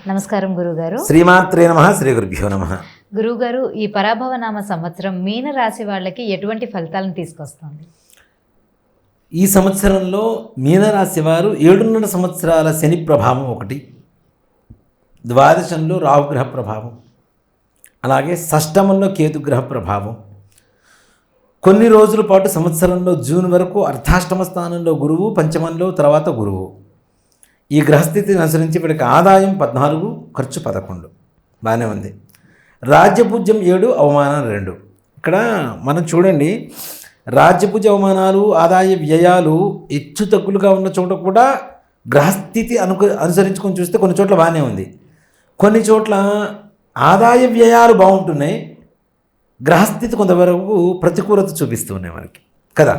నమస్కారం గురుగారు. శ్రీమాత్రే నమః. శ్రీ గురుభ్యో నమః. గురుగారు, ఈ పరాభవనామ సంవత్సరం మీన రాశి వాళ్ళకి ఎటువంటి ఫలితాలను తీసుకొస్తుంది? ఈ సంవత్సరంలో మీనరాశి వారు 7.5 సంవత్సరాల శని ప్రభావం ఒకటి, ద్వాదశంలో రాహుగ్రహ ప్రభావం, అలాగే షష్టమంలో కేతుగ్రహ ప్రభావం, కొన్ని రోజుల పాటు సంవత్సరంలో జూన్ వరకు అర్ధాష్టమ స్థానంలో గురువు, పంచమంలో తర్వాత గురువు. ఈ గ్రహస్థితిని అనుసరించి వీడికి ఆదాయం 14, ఖర్చు 11. బాగానే ఉంది. రాజ్యపూజ్యం 7, అవమానం 2. ఇక్కడ మనం చూడండి, రాజ్యపూజ్య అవమానాలు, ఆదాయ వ్యయాలు హెచ్చు తగ్గులుగా ఉన్న చోట కూడా గ్రహస్థితి అనుసరించుకొని చూస్తే కొన్ని చోట్ల బాగానే ఉంది. కొన్ని చోట్ల ఆదాయ వ్యయాలు బాగుంటున్నాయి, గ్రహస్థితి కొంతవరకు ప్రతికూలత చూపిస్తూ ఉన్నాయి మనకి కదా.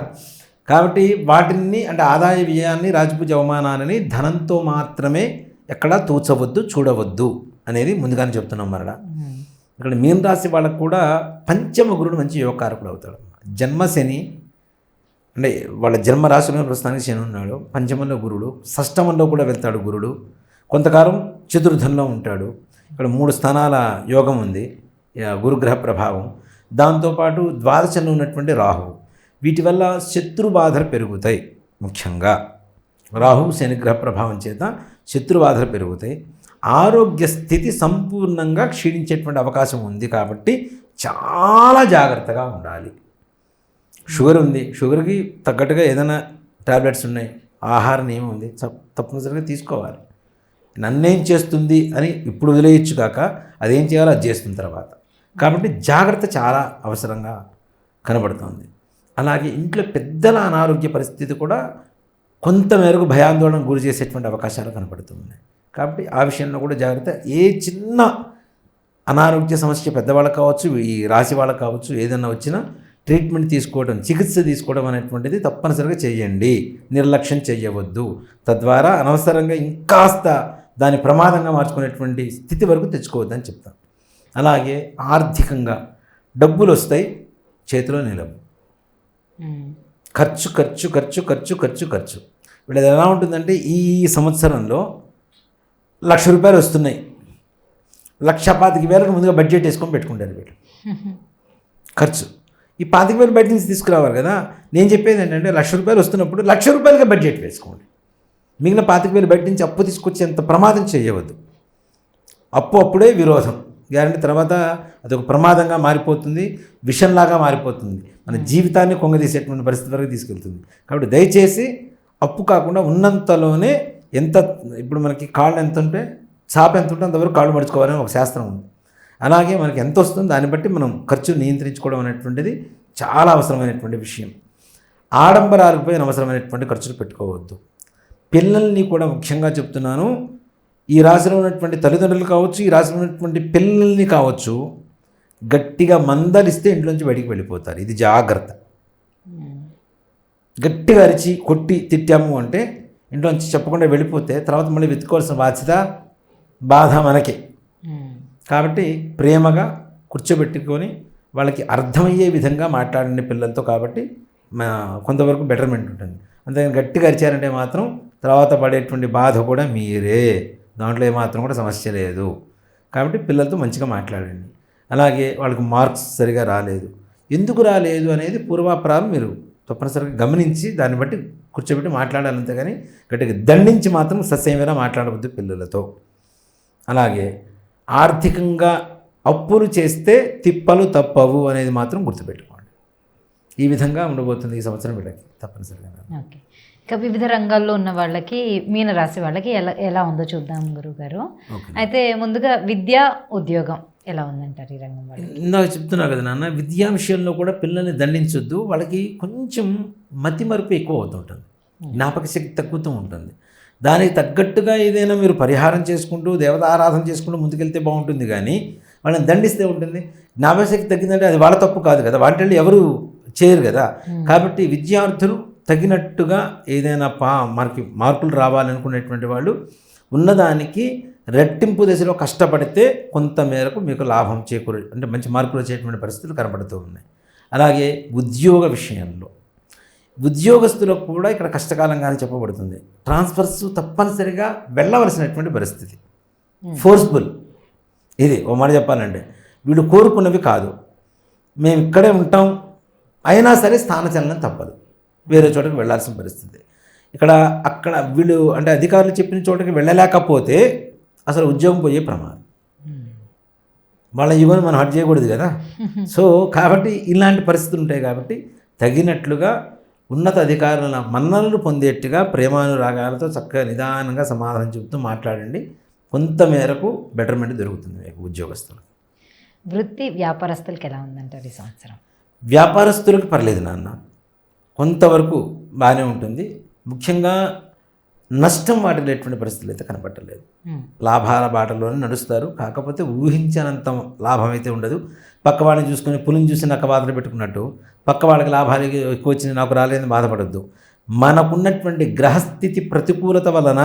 కాబట్టి వాటిని అంటే ఆదాయ వ్యయాన్ని, రాజపూజ అవమానాలని ధనంతో మాత్రమే ఎక్కడా తూచవద్దు, చూడవద్దు అనేది ముందుగానే చెప్తున్నాం. మరలా ఇక్కడ మీన రాశి వాళ్ళకు కూడా పంచమ గురుడు మంచి యోగకారకుడు అవుతాడు. జన్మశని అంటే వాళ్ళ జన్మరాశిలో ప్రస్తుతానికి శని ఉన్నాడు, పంచమంలో గురుడు, షష్టమంలో కూడా వెళ్తాడు గురుడు, కొంతకాలం చతుర్థంలో ఉంటాడు. ఇక్కడ 3 స్థానాల యోగం ఉంది, గురుగ్రహ ప్రభావం. దాంతోపాటు ద్వాదశంలో ఉన్నటువంటి రాహువు, వీటి వల్ల శత్రు బాధలు పెరుగుతాయి. ముఖ్యంగా రాహు శనిగ్రహ ప్రభావం చేత శత్రు బాధలు పెరుగుతాయి. ఆరోగ్య స్థితి సంపూర్ణంగా క్షీణించేటువంటి అవకాశం ఉంది. కాబట్టి చాలా జాగ్రత్తగా ఉండాలి. షుగర్ ఉంది, షుగర్కి తగ్గట్టుగా ఏదైనా టాబ్లెట్స్ ఉన్నాయి, ఆహార నియమం ఉంది, తప్పనిసరిగా తీసుకోవాలి. నన్నేం చేస్తుంది అని ఇప్పుడు వదిలేయచ్చు కాక అదేం చేయాలో అది చేస్తున్న తర్వాత. కాబట్టి జాగ్రత్త చాలా అవసరంగా కనబడుతుంది. అలాగే ఇంట్లో పెద్దల అనారోగ్య పరిస్థితి కూడా కొంతమేరకు భయాందోళనకు గురి చేసేటువంటి అవకాశాలు కనబడుతున్నాయి. కాబట్టి ఆ విషయంలో కూడా జాగ్రత్త. ఏ చిన్న అనారోగ్య సమస్య పెద్దవాళ్ళకు కావచ్చు, ఈ రాశి వాళ్ళకు కావచ్చు, ఏదైనా వచ్చినా ట్రీట్మెంట్ తీసుకోవడం, చికిత్స తీసుకోవడం అనేటువంటిది తప్పనిసరిగా చేయండి. నిర్లక్ష్యం చేయవద్దు. తద్వారా అనవసరంగా ఇంకాస్త దాని ప్రమాదంగా మార్చుకునేటువంటి స్థితి వరకు తెచ్చుకోవద్దని చెప్తాను. అలాగే ఆర్థికంగా డబ్బులు వస్తాయి, చేతిలో నిలవు. ఖర్చు ఖర్చు ఖర్చు ఖర్చు ఖర్చు ఖర్చు. వీళ్ళది ఎలా ఉంటుందంటే, ఈ సంవత్సరంలో 1,00,000 రూపాయలు వస్తున్నాయి, 1,25,000 ముందుగా బడ్జెట్ వేసుకొని పెట్టుకుంటారు వీళ్ళు. ఖర్చు ఈ 25,000 బయట నుంచి తీసుకురావాలి కదా. నేను చెప్పేది ఏంటంటే, 1,00,000 రూపాయలు వస్తున్నప్పుడు 1,00,000 రూపాయలుగా బడ్జెట్ వేసుకోండి. మిగిలిన 25,000 బయట నుంచి అప్పు తీసుకొచ్చేంత ప్రమాదం చేయవద్దు. అప్పు అప్పుడే విరోధం గ్యారంటీ. తర్వాత అదొక ప్రమాదంగా మారిపోతుంది, విషంలాగా మారిపోతుంది, మన జీవితాన్ని కొంగదీసేటువంటి పరిస్థితి వరకు తీసుకెళ్తుంది. కాబట్టి దయచేసి అప్పు కాకుండా ఉన్నంతలోనే, ఎంత ఇప్పుడు మనకి కాళ్ళు ఎంత ఉంటే చాప ఎంత ఉంటే అంతవరకు కాళ్ళు మడుచుకోవాలని ఒక శాస్త్రం ఉంది. అలాగే మనకి ఎంత వస్తుందో దాన్ని బట్టి మనం ఖర్చు నియంత్రించుకోవడం అనేటువంటిది చాలా అవసరమైనటువంటి విషయం. ఆడంబరాలపై అనవసరమైనటువంటి ఖర్చులు పెట్టుకోవద్దు. పిల్లల్ని కూడా ముఖ్యంగా చెప్తున్నాను, ఈ రాశిలో ఉన్నటువంటి తల్లిదండ్రులు కావచ్చు, ఈ రాశిలో ఉన్నటువంటి పిల్లల్ని కావచ్చు, గట్టిగా మందలిస్తే ఇంట్లోంచి బయటికి వెళ్ళిపోతారు. ఇది జాగ్రత్త. గట్టిగా అరిచి కొట్టి తిట్టాము అంటే ఇంట్లోంచి చెప్పకుండా వెళ్ళిపోతే తర్వాత మళ్ళీ వెతుక్కోవాల్సిన బాధ్యత, బాధ మనకే. కాబట్టి ప్రేమగా కూర్చోబెట్టుకొని వాళ్ళకి అర్థమయ్యే విధంగా మాట్లాడండి పిల్లలతో. కాబట్టి కొంతవరకు బెటర్మెంట్ ఉంటుంది. అంతేగాని గట్టిగా అరిచారంటే మాత్రం తర్వాత పడేటువంటి బాధ కూడా మీరే, దాంట్లో ఏమాత్రం కూడా సమస్య లేదు. కాబట్టి పిల్లలతో మంచిగా మాట్లాడండి. అలాగే వాళ్ళకి మార్క్స్ సరిగా రాలేదు, ఎందుకు రాలేదు అనేది పూర్వాపరాలు మీరు తప్పనిసరిగా గమనించి దాన్ని బట్టి కూర్చోబెట్టి మాట్లాడాలి. అంతేగాని గట్టిగా దండించి మాత్రం సస్యమైనా మాట్లాడవద్దు పిల్లలతో. అలాగే ఆర్థికంగా అప్పులు చేస్తే తిప్పలు తప్పవు అనేది మాత్రం గుర్తుపెట్టుకోండి. ఈ విధంగా ఉండబోతుంది ఈ సంవత్సరం వీళ్ళకి తప్పనిసరిగా. ఓకే, ఇక వివిధ రంగాల్లో ఉన్న వాళ్ళకి, మీన రాశి వాళ్ళకి ఎలా ఉందో చూద్దాం గురుగారు. అయితే ముందుగా విద్యా, ఉద్యోగం ఎలా ఉందంటారు ఈ రంగం వాళ్ళకి? ఇందాక చెప్తున్నా కదా నాన్న, విద్యా విషయంలో కూడా పిల్లల్ని దండించొద్దు. వాళ్ళకి కొంచెం మతి మరుపు ఎక్కువ అవుతుంటుంది, జ్ఞాపక శక్తి తగ్గుతూ ఉంటుంది. దానికి తగ్గట్టుగా ఏదైనా మీరు పరిహారం చేసుకుంటూ దేవత ఆరాధన చేసుకుంటూ ముందుకెళ్తే బాగుంటుంది. కానీ వాళ్ళని దండిస్తే ఉంటుంది. జ్ఞాపకశక్తి తగ్గిందంటే అది వాళ్ళ తప్పు కాదు కదా, వాటిని ఎవరు చేయరు కదా. కాబట్టి విద్యార్థులు తగినట్టుగా ఏదైనా మనకి మార్కులు రావాలనుకునేటువంటి వాళ్ళు ఉన్నదానికి రెట్టింపు దశలో కష్టపడితే కొంతమేరకు మీకు లాభం అంటే మంచి మార్కులు వచ్చేటువంటి పరిస్థితులు కనబడుతూ ఉన్నాయి. అలాగే ఉద్యోగ విషయంలో ఉద్యోగస్తులకు కూడా ఇక్కడ కష్టకాలంగానే చెప్పబడుతుంది. ట్రాన్స్ఫర్స్ తప్పనిసరిగా వెళ్ళవలసినటువంటి పరిస్థితి. ఫోర్స్ఫుల్. ఇది ఓ మాట చెప్పాలంటే వీళ్ళు కోరుకున్నవి కాదు. మేము ఇక్కడే ఉంటాం అయినా సరే స్థానచలనం తప్పదు, వేరే చోటకి వెళ్ళాల్సిన పరిస్థితి. అక్కడ వీళ్ళు అంటే అధికారులు చెప్పిన చోటకి వెళ్ళలేకపోతే అసలు ఉద్యోగం పోయే ప్రమాదం. వాళ్ళ ఇవ్వని మనం హట్ చేయకూడదు కదా. సో కాబట్టి ఇలాంటి పరిస్థితులు ఉంటాయి. కాబట్టి తగినట్లుగా ఉన్నత అధికారుల మన్ననలు పొందేట్టుగా ప్రేమానురాగాలతో చక్కగా నిదానంగా సమాధానం చెబుతూ మాట్లాడండి. కొంత మేరకు బెటర్మెంట్ దొరుకుతుంది మీకు ఉద్యోగస్తులకు. వృత్తి వ్యాపారస్తులకి ఎలా ఉందంటారు ఈ సంవత్సరం? వ్యాపారస్తులకు పర్లేదు నాన్న, కొంతవరకు బాగానే ఉంటుంది. ముఖ్యంగా నష్టం వాటిల్లేటువంటి పరిస్థితులు అయితే కనపడలేదు. లాభాల బాటలోనే నడుస్తారు. కాకపోతే ఊహించినంత లాభం అయితే ఉండదు. పక్క వాళ్ళని చూసుకొని పులిని చూసి నక్క బాధలు పెట్టుకున్నట్టు పక్క వాళ్ళకి లాభాలు ఎక్కువ వచ్చినాయి నాకు రాలేదని బాధపడద్దు. మనకున్నటువంటి గ్రహస్థితి ప్రతికూలత వలన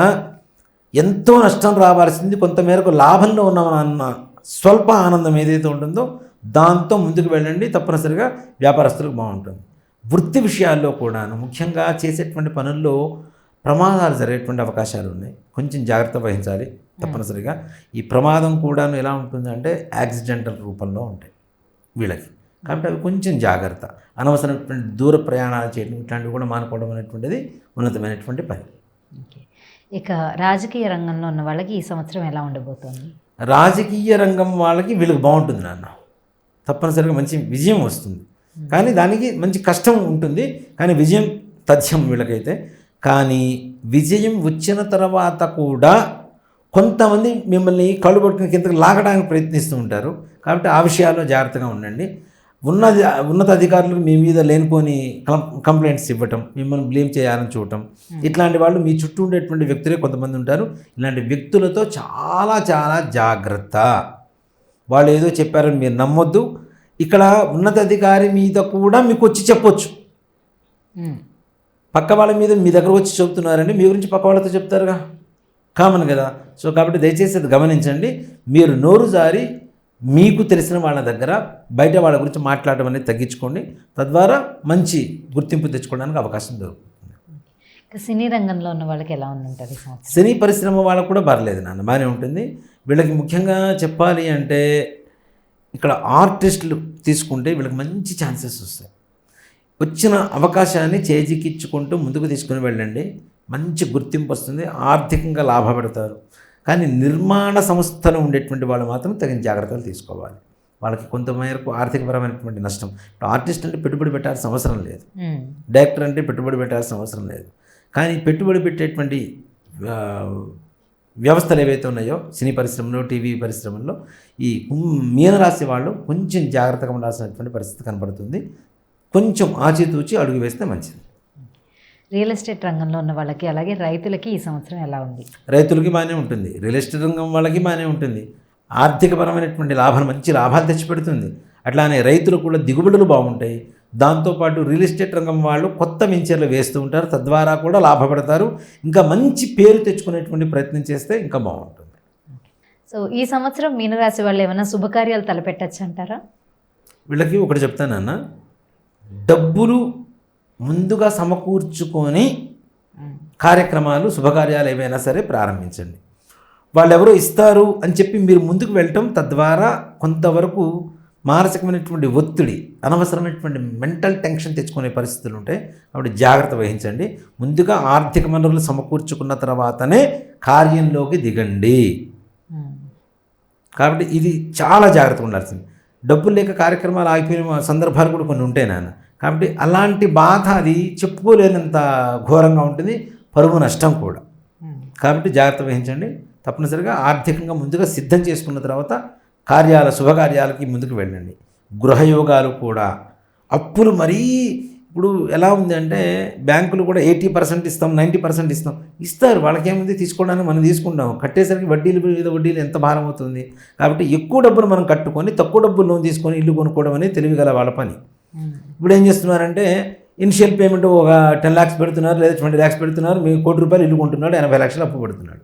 ఎంతో నష్టం రావాల్సింది, కొంతమేరకు లాభంలో ఉన్నామన్న స్వల్ప ఆనందం ఏదైతే ఉంటుందో దాంతో ముందుకు వెళ్ళండి. తప్పనిసరిగా వ్యాపారస్తులకు బాగుంటుంది. వృత్తి విషయాల్లో కూడాను ముఖ్యంగా చేసేటువంటి పనుల్లో ప్రమాదాలు జరిగేటువంటి అవకాశాలు ఉన్నాయి. కొంచెం జాగ్రత్త వహించాలి తప్పనిసరిగా. ఈ ప్రమాదం కూడాను ఎలా ఉంటుందంటే యాక్సిడెంటల్ రూపంలో ఉంటాయి వీళ్ళకి. కాబట్టి అవి కొంచెం జాగ్రత్త. అనవసరమైనటువంటి దూర ప్రయాణాలు చేయడం ఇట్లాంటివి కూడా మానుకోవడం అనేటువంటిది ఉన్నతమైనటువంటి పని. ఇక రాజకీయ రంగంలో ఉన్న వాళ్ళకి ఈ సంవత్సరం ఎలా ఉండబోతోంది? రాజకీయ రంగం వాళ్ళకి వీళ్ళకి బాగుంటుంది నాన్న. తప్పనిసరిగా మంచి విజయం వస్తుంది. కానీ దానికి మంచి కష్టం ఉంటుంది. కానీ విజయం తథ్యం వీళ్ళకైతే. కానీ విజయం వచ్చిన తర్వాత కూడా కొంతమంది మిమ్మల్ని కళ్ళు పట్టుకుని కిందకి లాగడానికి ప్రయత్నిస్తూ ఉంటారు. కాబట్టి ఆ విషయాల్లో జాగ్రత్తగా ఉండండి. ఉన్నత అధికారులకు మీ మీద లేనిపోని కంప్లైంట్స్ ఇవ్వటం, మిమ్మల్ని బ్లేమ్ చేయాలని చూడటం, ఇట్లాంటి వాళ్ళు మీ చుట్టూ ఉండేటువంటి వ్యక్తులే కొంతమంది ఉంటారు. ఇలాంటి వ్యక్తులతో చాలా చాలా జాగ్రత్త. వాళ్ళు ఏదో చెప్పారని మీరు నమ్మొద్దు. ఇక్కడ ఉన్నత అధికారి మీద కూడా మీకు వచ్చి చెప్పొచ్చు. పక్క వాళ్ళ మీద మీ దగ్గర వచ్చి చెబుతున్నారండి, మీ గురించి పక్క వాళ్ళతో చెప్తారుగా, కామన్ కదా. సో కాబట్టి దయచేసి అది గమనించండి. మీరు నోరు జారి మీకు తెలిసిన వాళ్ళ దగ్గర బయట వాళ్ళ గురించి మాట్లాడడం అనేది తగ్గించుకోండి. తద్వారా మంచి గుర్తింపు తెచ్చుకోవడానికి అవకాశం దొరుకుతుంది. సినీ రంగంలో ఉన్న వాళ్ళకి ఎలా ఉందంటారు ఈ సంవత్సరం? సినీ పరిశ్రమ వాళ్ళకు కూడా పర్లేదు నాన్న, బాగానే ఉంటుంది. వీళ్ళకి ముఖ్యంగా చెప్పాలి అంటే ఇక్కడ ఆర్టిస్టులు తీసుకుంటే వీళ్ళకి మంచి ఛాన్సెస్ వస్తాయి. వచ్చిన అవకాశాన్ని చేజిక్కించుకుంటూ ముందుకు తీసుకుని వెళ్ళండి. మంచి గుర్తింపు వస్తుంది, ఆర్థికంగా లాభపడతారు. కానీ నిర్మాణ సంస్థలు ఉండేటువంటి వాళ్ళు మాత్రం తగిన జాగ్రత్తలు తీసుకోవాలి. వాళ్ళకి కొంతమేరకు ఆర్థికపరమైనటువంటి నష్టం. ఇప్పుడు ఆర్టిస్ట్ అంటే పెట్టుబడి పెట్టాల్సిన అవసరం లేదు, డైరెక్టర్ అంటే పెట్టుబడి పెట్టాల్సిన అవసరం లేదు. కానీ పెట్టుబడి పెట్టేటువంటి వ్యవస్థలు ఏవైతే ఉన్నాయో సినీ పరిశ్రమలో, టీవీ పరిశ్రమల్లో ఈ మీనరాశి వాళ్ళు కొంచెం జాగ్రత్తగా ఉండాల్సినటువంటి పరిస్థితి కనపడుతుంది. కొంచెం ఆచితూచి అడుగు వేస్తే మంచిది. రియల్ ఎస్టేట్ రంగంలో ఉన్న వాళ్ళకి అలాగే రైతులకి ఈ సంవత్సరం ఎలా ఉంది? రైతులకి బాగానే ఉంటుంది, రియల్ ఎస్టేట్ రంగం వాళ్ళకి బాగానే ఉంటుంది. ఆర్థికపరమైనటువంటి లాభాలు, మంచి లాభాలు తెచ్చిపెడుతుంది. అట్లానే రైతులు కూడా దిగుబడులు బాగుంటాయి. దాంతోపాటు రియల్ ఎస్టేట్ రంగం వాళ్ళు కొత్త వెంచర్లు వేస్తూ ఉంటారు, తద్వారా కూడా లాభపడతారు. ఇంకా మంచి పేరు తెచ్చుకునేటువంటి ప్రయత్నం చేస్తే ఇంకా బాగుంటుంది. సో ఈ సంవత్సరం మీనరాశి వాళ్ళు ఏమైనా శుభకార్యాలు తలపెట్టచ్చు అంటారా? వీళ్ళకి ఒకటి చెప్తానన్న, డబ్బులు ముందుగా సమకూర్చుకొని కార్యక్రమాలు, శుభకార్యాలు ఏవైనా సరే ప్రారంభించండి. వాళ్ళు ఎవరో ఇస్తారు అని చెప్పి మీరు ముందుకు వెళ్ళటం, తద్వారా కొంతవరకు మానసికమైనటువంటి ఒత్తిడి, అనవసరమైనటువంటి మెంటల్ టెన్షన్ తెచ్చుకునే పరిస్థితులు ఉంటాయి. కాబట్టి జాగ్రత్త వహించండి. ముందుగా ఆర్థిక వనరులు సమకూర్చుకున్న తర్వాతనే కార్యంలోకి దిగండి. కాబట్టి ఇది చాలా జాగ్రత్తగా ఉండాల్సింది. డబ్బులు లేక కార్యక్రమాలు ఆగిపోయిన సందర్భాలు కూడా కొన్ని ఉంటాయి నాన్న. కాబట్టి అలాంటి బాధ అది చెప్పుకోలేనంత ఘోరంగా ఉంటుంది, పరువు నష్టం కూడా. కాబట్టి జాగ్రత్త వహించండి. తప్పనిసరిగా ఆర్థికంగా ముందుగా సిద్ధం చేసుకున్న తర్వాత శుభకార్యాలకి ముందుకు వెళ్ళండి. గృహయోగాలు కూడా, అప్పులు మరీ ఇప్పుడు ఎలా ఉంది అంటే బ్యాంకులు కూడా 80% ఇస్తాం, 90% ఇస్తారు. వాళ్ళకేముంది తీసుకోవడానికి, మనం తీసుకుంటాం. కట్టేసరికి వడ్డీలు మీద వడ్డీలు ఎంత భారం అవుతుంది. కాబట్టి ఎక్కువ డబ్బులు మనం కట్టుకొని తక్కువ డబ్బులు లోన్ తీసుకొని ఇల్లు కొనుక్కోవడం అనేది తెలివిగల వాళ్ళ పని. ఇప్పుడు ఏం చేస్తున్నారంటే ఇనిషియల్ పేమెంట్ ఒక 10 lakhs పెడుతున్నారు, లేదా 20 lakhs పెడుతున్నారు. మీకు ₹1 కోటి ఇల్లు కొంటున్నాడు, 80 లక్షలు అప్పు పెడుతున్నాడు.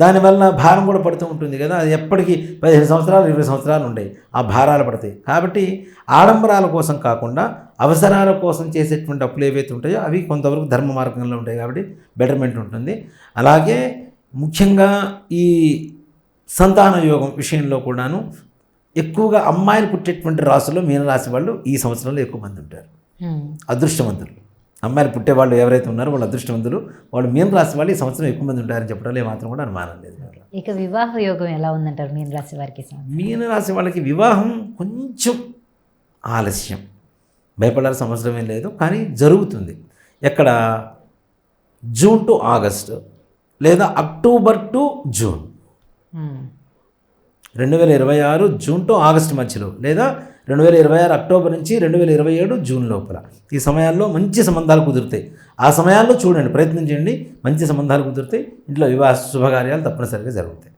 దానివల్ల భారం కూడా పడుతూ ఉంటుంది కదా. అది ఎప్పటికీ 15 సంవత్సరాలు 20 సంవత్సరాలు ఉంటాయి, ఆ భారాలు పడతాయి. కాబట్టి ఆడంబరాల కోసం కాకుండా అవసరాల కోసం చేసేటువంటి అప్పులు ఏవైతే ఉంటాయో అవి కొంతవరకు ధర్మ మార్గంలో ఉంటాయి. కాబట్టి బెటర్మెంట్ ఉంటుంది. అలాగే ముఖ్యంగా ఈ సంతాన యోగం విషయంలో కూడాను ఎక్కువగా అమ్మాయిలు పుట్టేటువంటి రాసుల్లో మీనరాశి వాళ్ళు ఈ సంవత్సరంలో ఎక్కువ మంది ఉంటారు. అదృష్టవంతులు అమ్మాయిలు పుట్టేవాళ్ళు ఎవరైతే ఉన్నారో వాళ్ళు అదృష్టవంతులు. వాళ్ళు మీనరాశి వాళ్ళు ఈ సంవత్సరం ఎక్కువ మంది ఉంటారని చెప్పడంలో ఏమాత్రం కూడా అనుమానం లేదు. ఇక వివాహ యోగం ఎలా ఉందంటారు మీనరాశి వారికి? మీనరాశి వాళ్ళకి వివాహం కొంచెం ఆలస్యం, భయపడాల్సిన అవసరం ఏం లేదు, కానీ జరుగుతుంది. ఎక్కడ? జూన్ టు ఆగస్టు లేదా October to June, 2026 June to August మధ్యలో, లేదా 2026 అక్టోబర్ నుంచి 2027 జూన్ లోపల ఈ సమయాల్లో మంచి సంబంధాలు కుదురుతాయి. ఆ సమయాల్లో చూడండి, ప్రయత్నం చేయండి, మంచి సంబంధాలు కుదురుతాయి, ఇంట్లో వివాహ శుభకార్యాలు తప్పనిసరిగా జరుగుతాయి.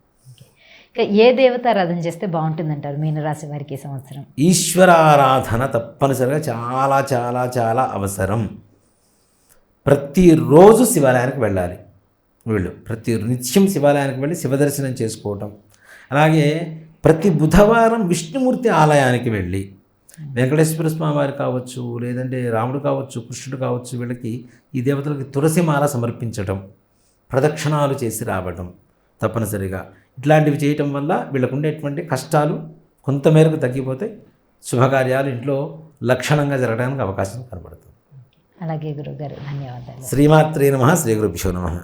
ఇక ఏ దేవతారాధన చేస్తే బాగుంటుందంటారు మీనరాశి వారికి ఈ సంవత్సరం? ఈశ్వరారాధన తప్పనిసరిగా చాలా చాలా చాలా అవసరం. ప్రతిరోజు శివాలయానికి వెళ్ళాలి. వీళ్ళు ప్రతి నిత్యం శివాలయానికి వెళ్ళి శివదర్శనం చేసుకోవటం, అలాగే ప్రతి బుధవారం విష్ణుమూర్తి ఆలయానికి వెళ్ళి వెంకటేశ్వర స్వామి వారు కావచ్చు, లేదంటే రాముడు కావచ్చు, కృష్ణుడు కావచ్చు, వీళ్ళకి ఈ దేవతలకి తులసిమాల సమర్పించటం, ప్రదక్షిణాలు చేసి రావడం తప్పనిసరిగా. ఇట్లాంటివి చేయటం వల్ల వీళ్ళకు ఉండేటువంటి కష్టాలు కొంతమేరకు తగ్గిపోతాయి, శుభకార్యాలు ఇంట్లో లక్షణంగా జరగడానికి అవకాశం కనబడుతుంది. అలాగే గురువుగారు, ధన్యవాదాలు. శ్రీమాత్రే నమః. శ్రీ గురుభ్యో నమః.